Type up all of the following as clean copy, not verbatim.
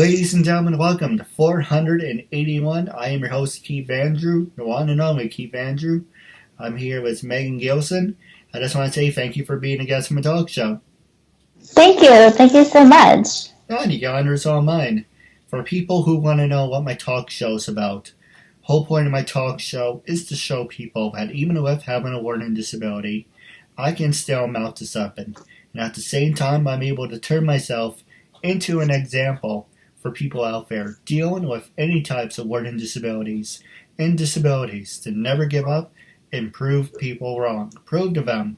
Ladies and gentlemen, welcome to 481. I am your host, Keith Andrew, the one and only Keith Andrew. I'm here with Megan Gilson. I just want to say thank you for being a guest on my talk show. Thank you. Thank you so much. And you honor is all mine. For people who want to know what my talk show is about, the whole point of my talk show is to show people that even with having a learning disability, I can still amount to something. And at the same time, I'm able to turn myself into an example for people out there dealing with any types of learning disabilities and disabilities to never give up and prove people wrong. Prove to them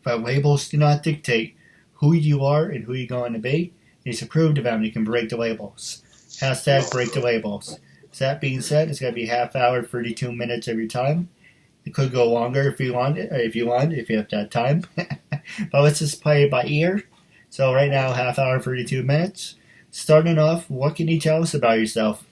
that labels do not dictate who you are and who you're going to be. You need to prove to them you can break the labels. Hashtag break the labels. So that being said, it's going to be half hour, 32 minutes of your time. It could go longer if you want, if you have that time. But let's just play it by ear. So right now, half hour, 32 minutes. Starting off, what can you tell us about yourself?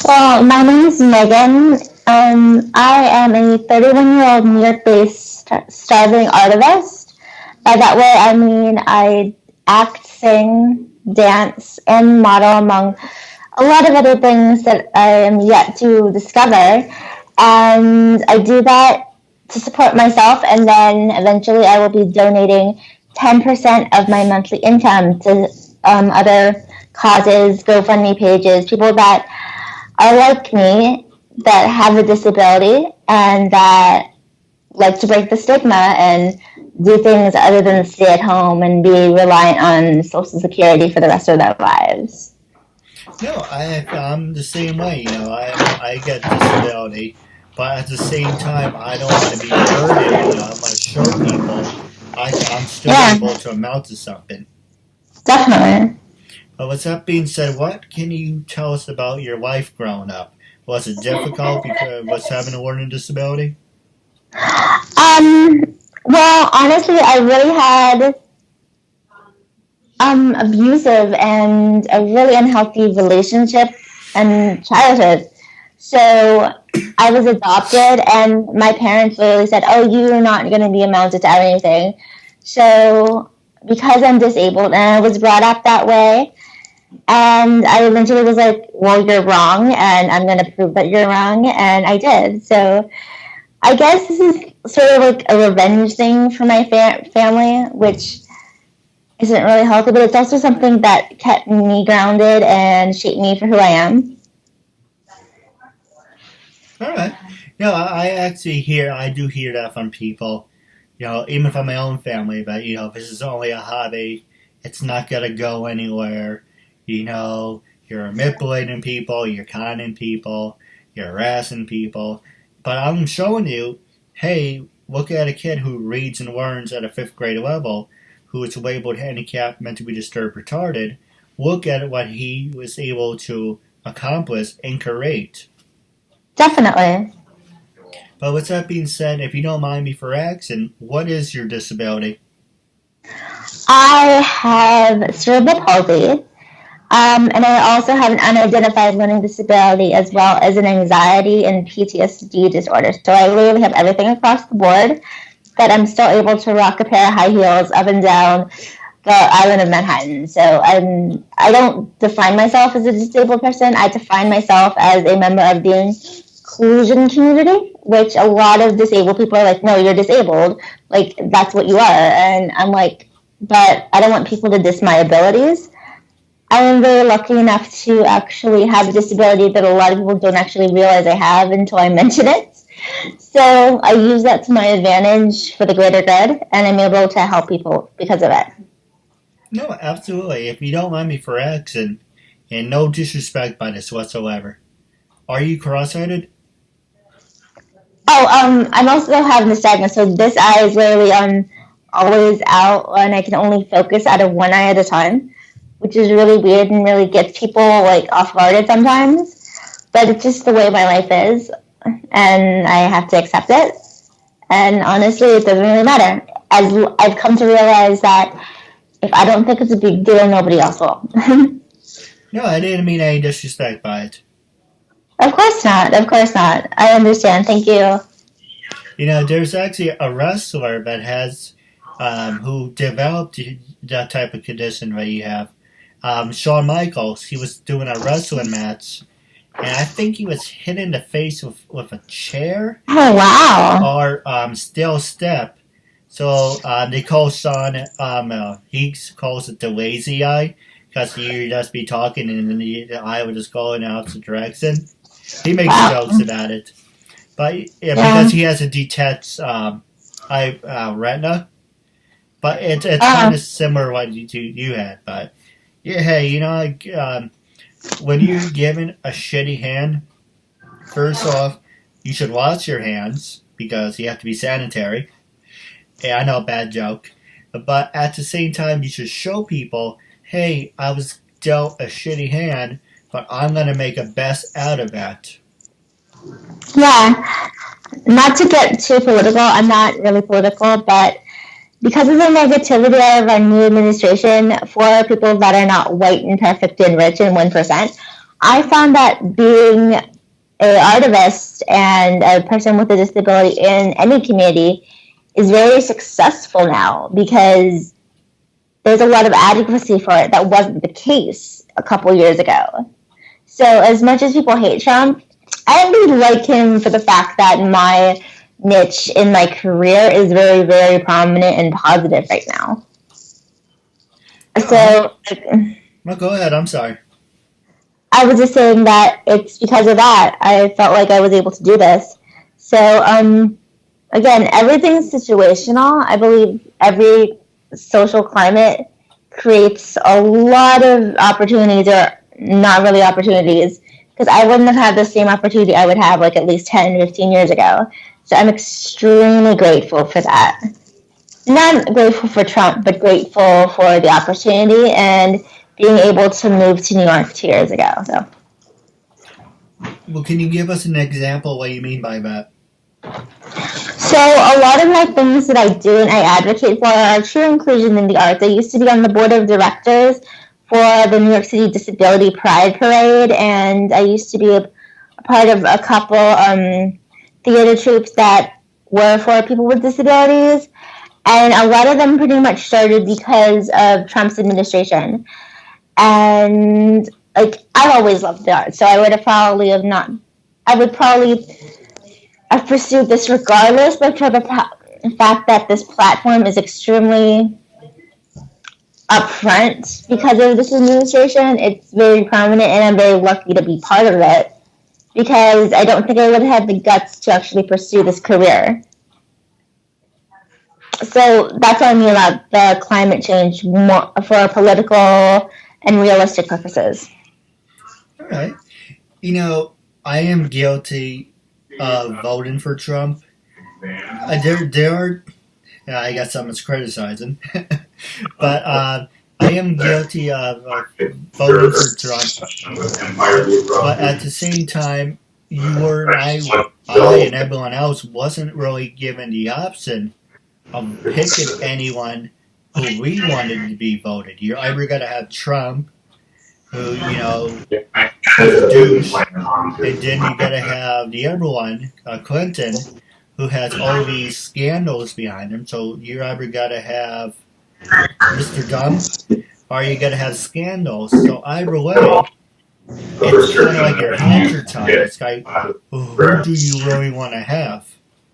Well, my name is Megan. I am a 31-year-old New York-based starving artist. By that way, I mean I act, sing, dance, and model, among a lot of other things that I am yet to discover. And I do that to support myself, and then eventually I will be donating 10% of my monthly income to other causes, GoFundMePages, people that are like me, that have a disability, and that like to break the stigma and do things other than stay at home and be reliant on Social Security for the rest of their lives. No, I'm the same way. I get disability, but at the same time, I don't want to be burdened. I want to show people I'm still able to amount to something. Definitely. But with that being said, what can you tell us about your life growing up? Was it difficult because was having a learning disability? Well, honestly, I really had abusive and a really unhealthy relationship and childhood. So I was adopted, and my parents literally said, "Oh, you're not going to be amounted to anything." So because I'm disabled and I was brought up that way, and I eventually was like, "Well, you're wrong, and I'm going to prove that you're wrong," and I did. So I guess this is sort of like a revenge thing for my family, which isn't really healthy, but it's also something that kept me grounded and shaped me for who I am. All right. I do hear that from people, even from my own family, that, this is only a hobby. It's not going to go anywhere. You're manipulating people, you're conning people, you're harassing people. But I'm showing you, hey, look at a kid who reads and learns at a 5th grade level, who is labeled handicapped, mentally disturbed, retarded. Look at what he was able to accomplish and create. Definitely. But with that being said, if you don't mind me for asking, what is your disability? I have cerebral palsy, and I also have an unidentified learning disability, as well as an anxiety and PTSD disorder. So I literally have everything across the board, but I'm still able to rock a pair of high heels up and down the island of Manhattan. So I don't define myself as a disabled person. I define myself as a member of the inclusion community, which a lot of disabled people are like, "No, you're disabled. Like, that's what you are." And I'm like, but I don't want people to diss my abilities. I am very lucky enough to actually have a disability that a lot of people don't actually realize I have until I mention it. So I use that to my advantage for the greater good, and I'm able to help people because of it. No, absolutely. If you don't mind me for asking, and no disrespect by this whatsoever, are you cross-eyed? Oh, I'm also have nystagmus, so this eye is literally always out, and I can only focus out of one eye at a time, which is really weird and really gets people like off guarded sometimes. But it's just the way my life is, and I have to accept it. And honestly, it doesn't really matter. As I've come to realize that if I don't think it's a big deal, nobody else will. No, I didn't mean any disrespect by it. Of course not. Of course not. I understand. Thank you. There's actually a wrestler that has, who developed that type of condition that you have. Shawn Michaels. He was doing a wrestling match, and I think he was hit in the face with a chair. Oh, wow. Or steel step. So they call Shawn, he calls it the lazy eye, because you just be talking and then the eye would just go in the opposite direction. He makes jokes about it. But because he has a detached retina. But it's kind of similar to what you had. But yeah, hey, when you're given a shitty hand, first off, you should wash your hands because you have to be sanitary. Yeah, I know, bad joke. But at the same time, you should show people, hey, I was dealt a shitty hand, but I'm going to make a best out of that. Yeah. Not to get too political, I'm not really political, but because of the negativity of our new administration for people that are not white and perfect and rich and 1%, I found that being an artivist and a person with a disability in any community is very successful now because there's a lot of advocacy for it that wasn't the case a couple years ago. So as much as people hate Trump, I really like him for the fact that my niche in my career is very, very prominent and positive right now. So... Well, go ahead. I'm sorry. I was just saying that it's because of that I felt like I was able to do this. So, again, everything's situational. I believe every social climate creates a lot of opportunities, or not really opportunities, because I wouldn't have had the same opportunity I would have like at least 10, 15 years ago. So I'm extremely grateful for that. Not grateful for Trump, but grateful for the opportunity and being able to move to New York 2 years ago. So. Well, can you give us an example of what you mean by that? So a lot of my things that I do and I advocate for are true inclusion in the arts. I used to be on the board of directors for the New York City Disability Pride Parade, and I used to be a part of a couple theater troupes that were for people with disabilities, and a lot of them pretty much started because of Trump's administration. And like, I've always loved the arts, so I would probably have pursued this regardless, but for the fact that this platform is extremely upfront because of this administration, it's very prominent, and I'm very lucky to be part of it because I don't think I would have the guts to actually pursue this career. So that's what I mean about the climate change more for political and realistic purposes. All right. I am guilty of voting for Trump. There are, I guess someone's criticizing, but I am guilty of voting for Trump. But at the same time, I and everyone else wasn't really given the option of picking anyone who we wanted to be voted. You're either going to have Trump, who, is a douche, and then you got to have the other one, Clinton, who has all these scandals behind him. So you're either got to have Mr. Dump, or you got to have scandals. So either way, it's kind of like your hands are tied. It's like, who do you really want to have?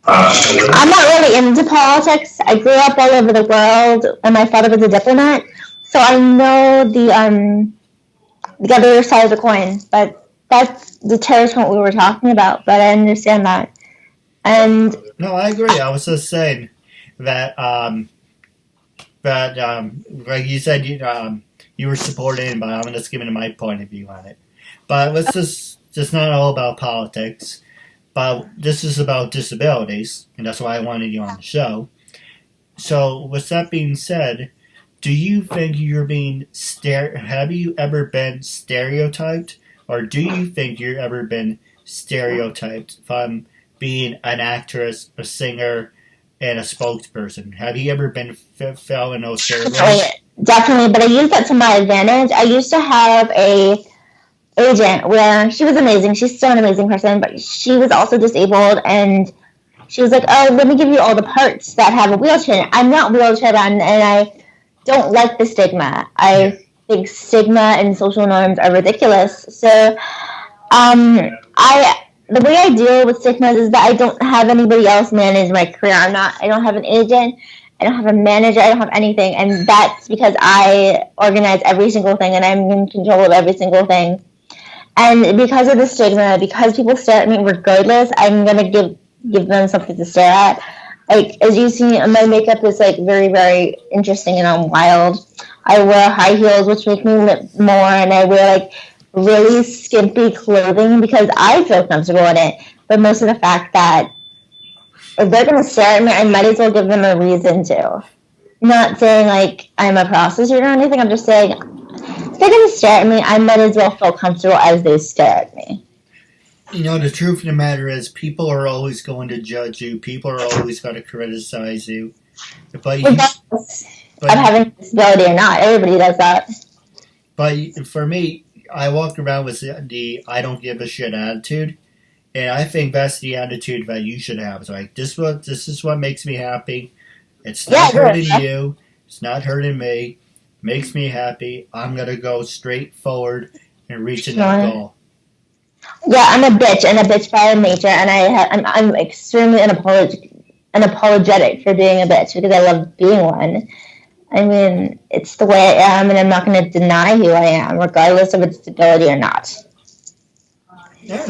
I'm not really into politics. I grew up all over the world, and my father was a diplomat, so I know the other side of the coin. But that's the terrorist what we were talking about. But I understand that. And no, I agree. I was just saying that like you said, you were supporting, but I'm just giving my point of view on it. But let's just not all about politics. But this is about disabilities, and that's why I wanted you on the show. So, with that being said, do you think you're being have you ever been stereotyped, or do you think you've ever been stereotyped from being an actress, a singer, and a spokesperson? Have you ever been fell in those stereotypes? Definitely, but I use that to my advantage. I used to have a agent where she was amazing. She's still an amazing person, but she was also disabled, and she was like, oh, let me give you all the parts that have a wheelchair. I'm not wheelchair bound, and I don't like the stigma. I think stigma and social norms are ridiculous. So the way I deal with stigmas is that I don't have anybody else manage my career. I don't have an agent. I don't have a manager. I don't have anything. And that's because I organize every single thing and I'm in control of every single thing. And because of the stigma, because people stare at me regardless, I'm going to give them something to stare at. Like, as you see, my makeup is, like, very, very interesting and wild. I wear high heels, which make me look more, and I wear, like, really skimpy clothing because I feel comfortable in it. But most of the fact that if they're going to stare at me, I might as well give them a reason to. Not saying, like, I'm a prostitute or anything. I'm just saying, if they're going to stare at me, I might as well feel comfortable as they stare at me. You know, the truth of the matter is people are always going to judge you. People are always going to criticize you. But regardless of having a disability or not. Everybody does that. But for me, I walk around with the I don't give a shit attitude. And I think that's the attitude that you should have. It's like, this is what makes me happy. It's not hurting you. It's not hurting me. It makes me happy. I'm going to go straight forward and reach that goal. Yeah, I'm a bitch, and a bitch by nature, and I'm extremely unapologetic for being a bitch because I love being one. I mean, it's the way I am, and I'm not going to deny who I am, regardless of its disability or not. Yeah.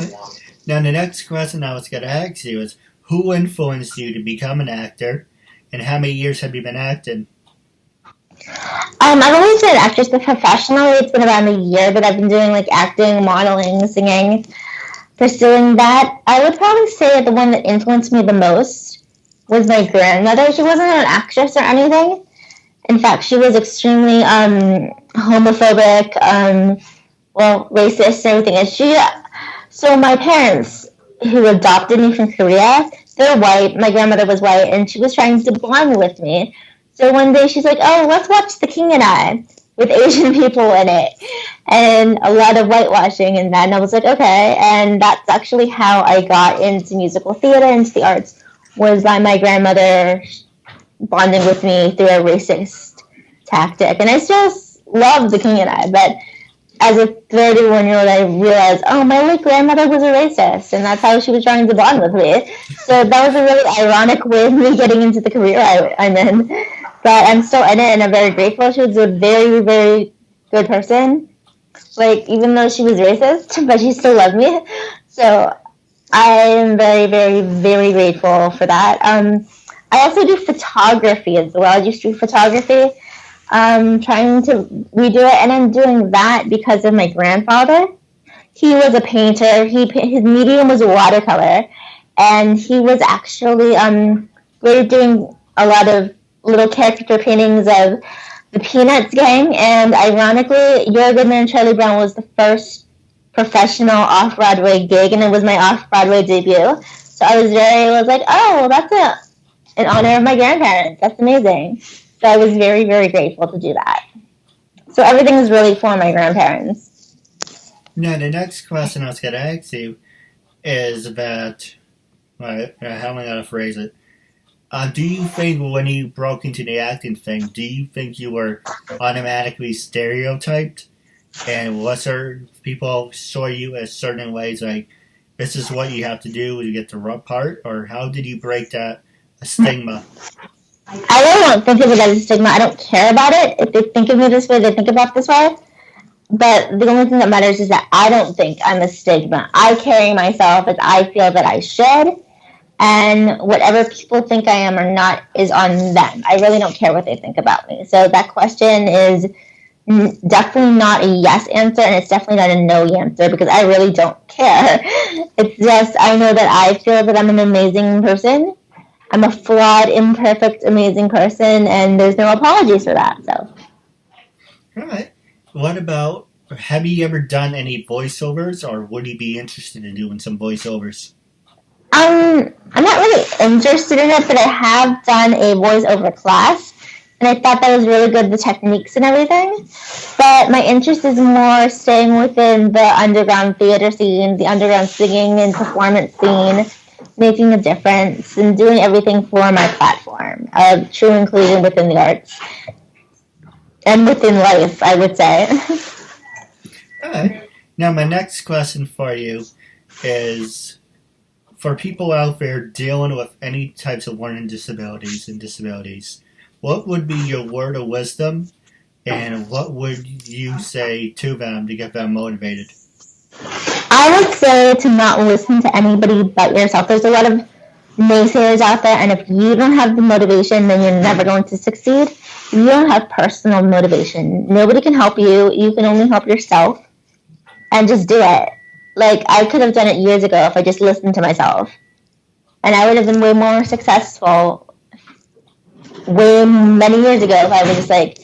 Now, the next question I was going to ask you is, who influenced you to become an actor, and how many years have you been acting? I've always been an actress, but professionally it's been around a year, but I've been doing like acting, modeling, singing, pursuing that. I would probably say the one that influenced me the most was my grandmother. She wasn't an actress or anything. In fact, she was extremely homophobic, racist and everything. And so my parents, who adopted me from Korea, they're white. My grandmother was white, and she was trying to bond with me. So one day she's like, oh, let's watch The King and I with Asian people in it and a lot of whitewashing and that. And I was like, okay. And that's actually how I got into musical theater, into the arts, was by my grandmother bonding with me through a racist tactic. And I still love The King and I, but as a 31-year-old, I realized, oh, my late grandmother was a racist, and that's how she was trying to bond with me. So that was a really ironic way of me getting into the career I'm in. But I'm still in it, and I'm very grateful. She was a very, very good person. Like, even though she was racist, but she still loved me. So I am very, very, very grateful for that. I also do photography as well. I do street photography. I'm trying to redo it, and I'm doing that because of my grandfather. He was a painter. His medium was watercolor, and he was actually really doing a lot of little caricature paintings of the Peanuts gang. And ironically, You're a Good Man, Charlie Brown was the first professional off-Broadway gig, and it was my off-Broadway debut. So I was like, oh, that's in honor of my grandparents. That's amazing. So I was very, very grateful to do that. So everything is really for my grandparents. Now, the next question I was going to ask you is that, how am I going to phrase it? Do you think when you broke into the acting thing, do you think you were automatically stereotyped? And was there people saw you as certain ways, like, this is what you have to do when you get the rough part? Or how did you break that stigma? I really don't think of it as a stigma. I don't care about it. If they think of me this way, they think about it this way. But the only thing that matters is that I don't think I'm a stigma. I carry myself as I feel that I should. And whatever people think I am or not is on them. I really don't care what they think about me. So that question is definitely not a yes answer, and it's definitely not a no answer, because I really don't care. It's just, I know that I feel that I'm an amazing person. I'm a flawed, imperfect, amazing person, and there's no apologies for that. So, all right. What about, have you ever done any voiceovers, or would you be interested in doing some voiceovers? I'm not really interested in it, but I have done a voiceover class, and I thought that was really good, the techniques and everything. But my interest is more staying within the underground theater scene, the underground singing and performance scene, making a difference, and doing everything for my platform of true inclusion within the arts. and within life, I would say. All right. Now, my next question for you is, for people out there dealing with any types of learning disabilities, what would be your word of wisdom, and what would you say to them to get them motivated? I would say to not listen to anybody but yourself. There's a lot of naysayers out there, and if you don't have the motivation, then you're never going to succeed. You don't have personal motivation. Nobody can help you. You can only help yourself, and just do it. Like, I could have done it years ago if I just listened to myself, and I would have been way more successful way many years ago if I was just like,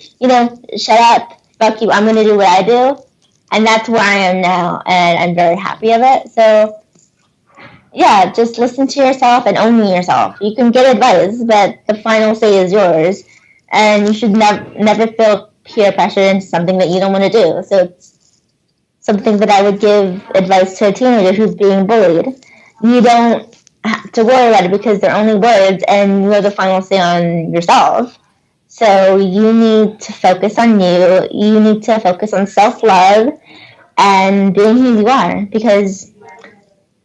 shut up, fuck you, I'm going to do what I do. And that's where I am now, and I'm very happy of it. So, yeah, just listen to yourself and own yourself. You can get advice, but the final say is yours. And you should never feel peer pressure into something that you don't want to do. So it's something that I would give advice to a teenager who's being bullied. You don't have to worry about it because they're only words, and you have the final say on yourself. So you need to focus on you. You need to focus on self-love and being who you are. Because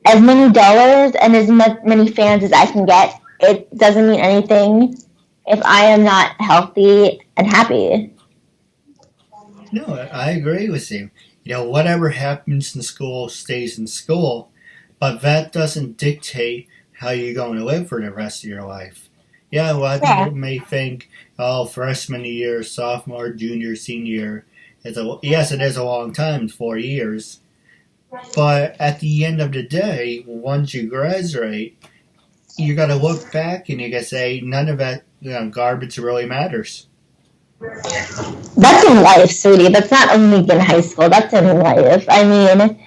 as many dollars and as many fans as I can get, it doesn't mean anything if I am not healthy and happy. No, I agree with you. Whatever happens in school stays in school, but that doesn't dictate how you're going to live for the rest of your life. Yeah, a lot of people may think, freshman year, sophomore, junior, senior, yes, it is a long time, 4 years. But at the end of the day, once you graduate, you got to look back and you got to say, none of that garbage really matters. That's in life, sweetie. That's not only in high school. That's in life. I mean,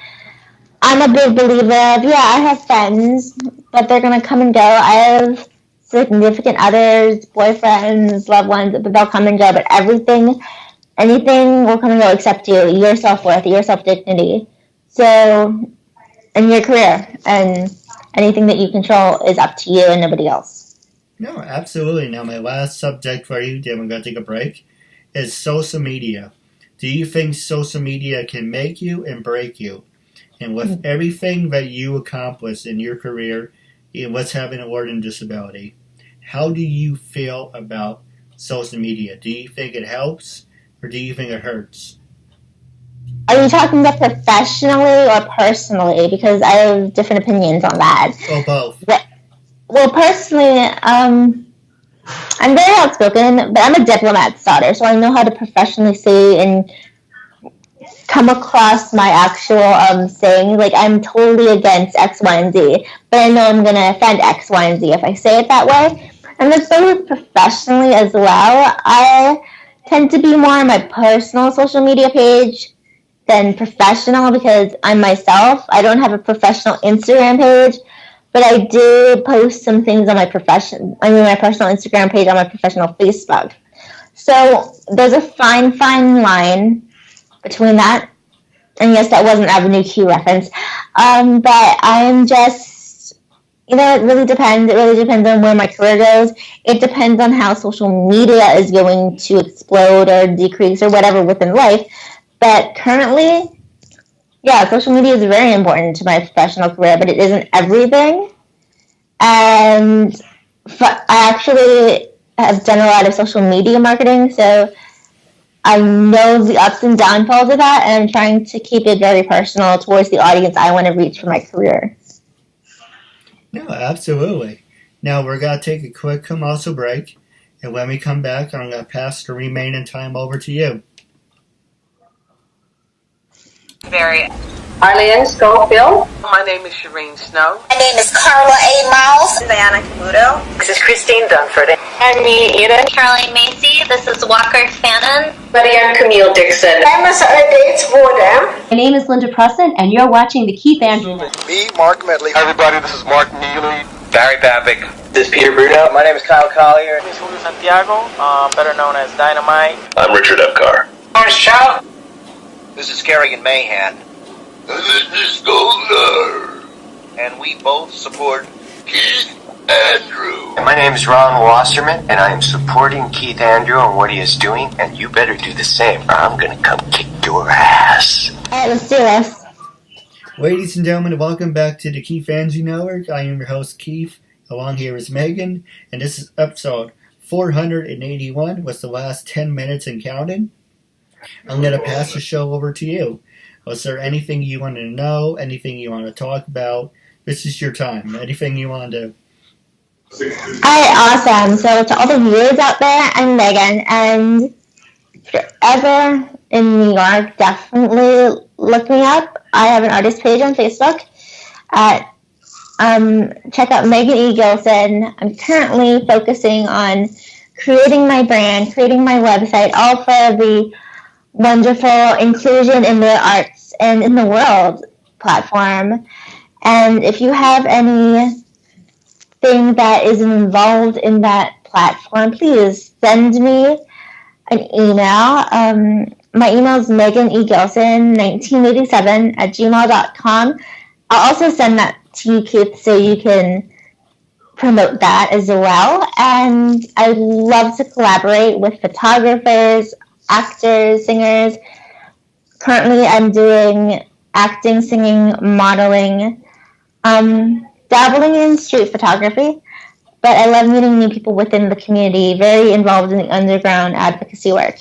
I'm a big believer of, I have friends, but they're going to come and go. I have significant others, boyfriends, loved ones, but they'll come and go. But anything will come and go except you, your self-worth, your self-dignity. So, and your career, and anything that you control is up to you and nobody else. No, absolutely. Now, my last subject for you, then we're going to take a break, is social media. Do you think social media can make you and break you? And with everything that you accomplish in your career, what's having a learning disability, how do you feel about social media? Do you think it helps, or do you think it hurts? Are you talking about professionally or personally? Because I have different opinions on that. Well, both. Well, personally, I'm very outspoken, but I'm a diplomat's daughter, so I know how to professionally say and come across my actual saying. Like, I'm totally against X, Y, and Z, but I know I'm going to offend X, Y, and Z if I say it that way. And that's both professionally as well. I tend to be more on my personal social media page than professional because I'm myself. I don't have a professional Instagram page, but I do post some things on my personal Instagram page on my professional Facebook. So there's a fine line between that. And yes, that was an Avenue Q reference. But I'm just, it really depends. It really depends on where my career goes. It depends on how social media is going to explode or decrease or whatever within life. But currently, social media is very important to my professional career, but it isn't everything. And I actually have done a lot of social media marketing, so I know the ups and downfalls of that, and I'm trying to keep it very personal towards the audience I want to reach for my career. No, absolutely. Now, we're going to take a quick commercial break, and when we come back, I'm going to pass the remaining time over to you. Very. Arlene Schofield. My name is Shireen Snow. My name is Carla A. Miles. Diana Camuto. This is Christine Dunford. And me, Ida. Caroline Macy. This is Walker Fannin. Maria Camille Dixon. I'm a dates for them. My name is Linda Preston, and you're watching the Keith Andrew Network. Me, Mark Medley. Hi everybody, this is Mark Neely. Barry Babick. This is Peter Bruno. My name is Kyle Collier. This is Julio Santiago, better known as Dynamite. I'm Richard Epcar. Orange Chow. This is Kerrigan Mahan. And this is Goldar. And we both support Keith Andrew. My name is Ron Wasserman, and I am supporting Keith Andrew on what he is doing, and you better do the same, or I'm gonna come kick your ass. Alright, let's do this. Ladies and gentlemen, welcome back to the KeithAndrewNetwork. Network. I am your host, Keith. Along here is Megan, and this is episode 481, was the last 10 minutes and counting. I'm going to pass the show over to you. Was there anything you wanted to know, anything you want to talk about? This is your time. Anything you want to do? Alright, awesome. So to all the viewers out there, I'm Megan, and if you're ever in New York, definitely look me up. I have an artist page on Facebook at check out Meghan E. Gilson. I'm currently focusing on creating my brand, creating my website, all for the wonderful inclusion in the arts and in the world platform. And if you have anything that is involved in that platform, please send me an email. My email is meganegilson1987@gmail.com. I'll also send that to you, Keith, so you can promote that as well. And I love to collaborate with photographers, actors, singers. Currently, I'm doing acting, singing, modeling, dabbling in street photography. But I love meeting new people within the community, very involved in the underground advocacy work.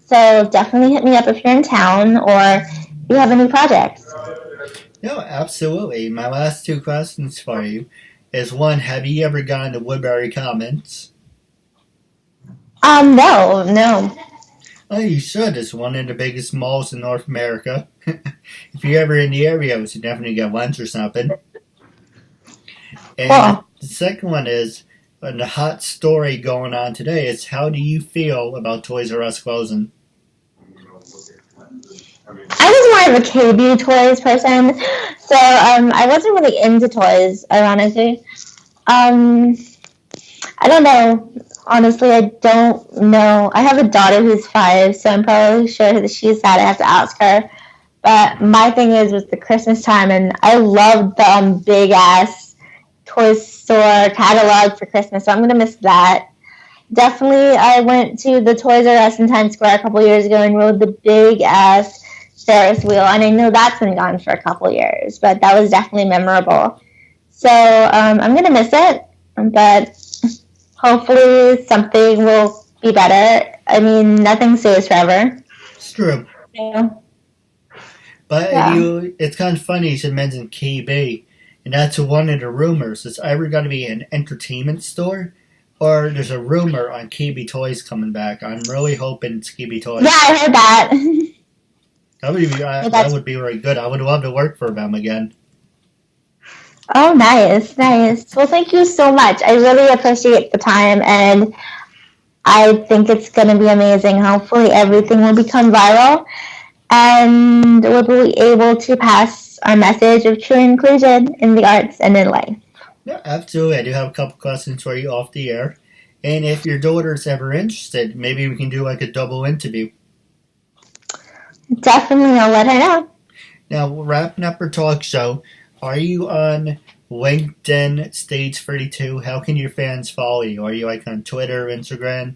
So definitely hit me up if you're in town or if you have any projects. No, absolutely. My last two questions for you is one, have you ever gone to Woodbury Commons? No. Oh, you should. It's one of the biggest malls in North America. If you're ever in the area, we should definitely get lunch or something. And Cool. The second one is, the hot story going on today is, how do you feel about Toys R Us closing? I was more of a KB toys person, so I wasn't really into toys, ironically. I don't know. Honestly, I don't know. I have a daughter who's 5, so I'm probably sure that she's sad. I have to ask her. But my thing is, with the Christmas time, and I love the big-ass toy store catalog for Christmas, so I'm going to miss that. Definitely, I went to the Toys R Us in Times Square a couple years ago and rode the big-ass Ferris wheel, and I know that's been gone for a couple years, but that was definitely memorable. So I'm going to miss it, but hopefully something will be better. I mean, nothing stays forever. It's true. Yeah. But it's kind of funny you should mention KB, and that's one of the rumors. It's either going to be an entertainment store, or there's a rumor on KB Toys coming back. I'm really hoping it's KB Toys. Yeah, I heard that. That would be really good. I would love to work for them again. Oh, nice. Well, thank you so much. I really appreciate the time, and I think it's going to be amazing. Hopefully everything will become viral, and we'll be able to pass our message of true inclusion in the arts and in life. Yeah, absolutely. I do have a couple questions for you off the air. And if your daughter's ever interested, maybe we can do like a double interview. Definitely, I'll let her know. Now, wrapping up our talk show, are you on LinkedIn, Stage 32? How can your fans follow you? Are you like on Twitter, Instagram?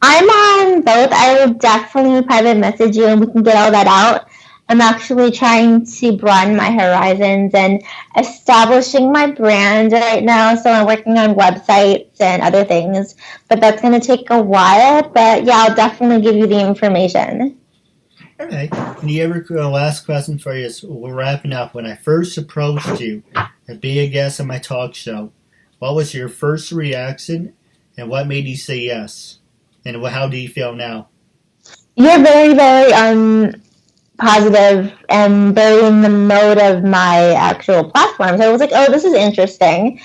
I'm on both. I would definitely private message you and we can get all that out. I'm actually trying to broaden my horizons and establishing my brand right now. So I'm working on websites and other things, but that's going to take a while. But yeah, I'll definitely give you the information. All right. And the last question for you is, we're wrapping up. When I first approached you to be a guest on my talk show, what was your first reaction and what made you say yes? And how do you feel now? You're very, very positive and very in the mode of my actual platform. So I was like, oh, this is interesting.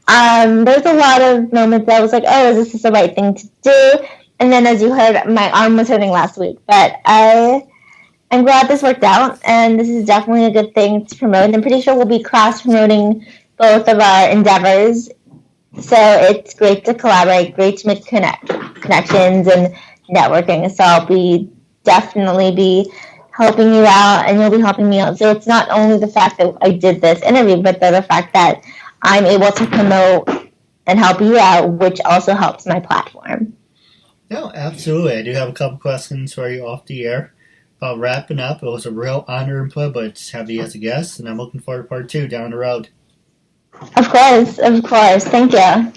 There's a lot of moments that I was like, oh, is this the right thing to do? And then, as you heard, my arm was hurting last week. But I'm glad this worked out, and this is definitely a good thing to promote. And I'm pretty sure we'll be cross-promoting both of our endeavors. So it's great to collaborate, great to make connections and networking. So I'll definitely be helping you out, and you'll be helping me out. So it's not only the fact that I did this interview, but the fact that I'm able to promote and help you out, which also helps my platform. No, absolutely. I do have a couple questions for you off the air. Wrapping up, it was a real honor and privilege to have you as a guest, and I'm looking forward to part 2 down the road. Of course. Thank you.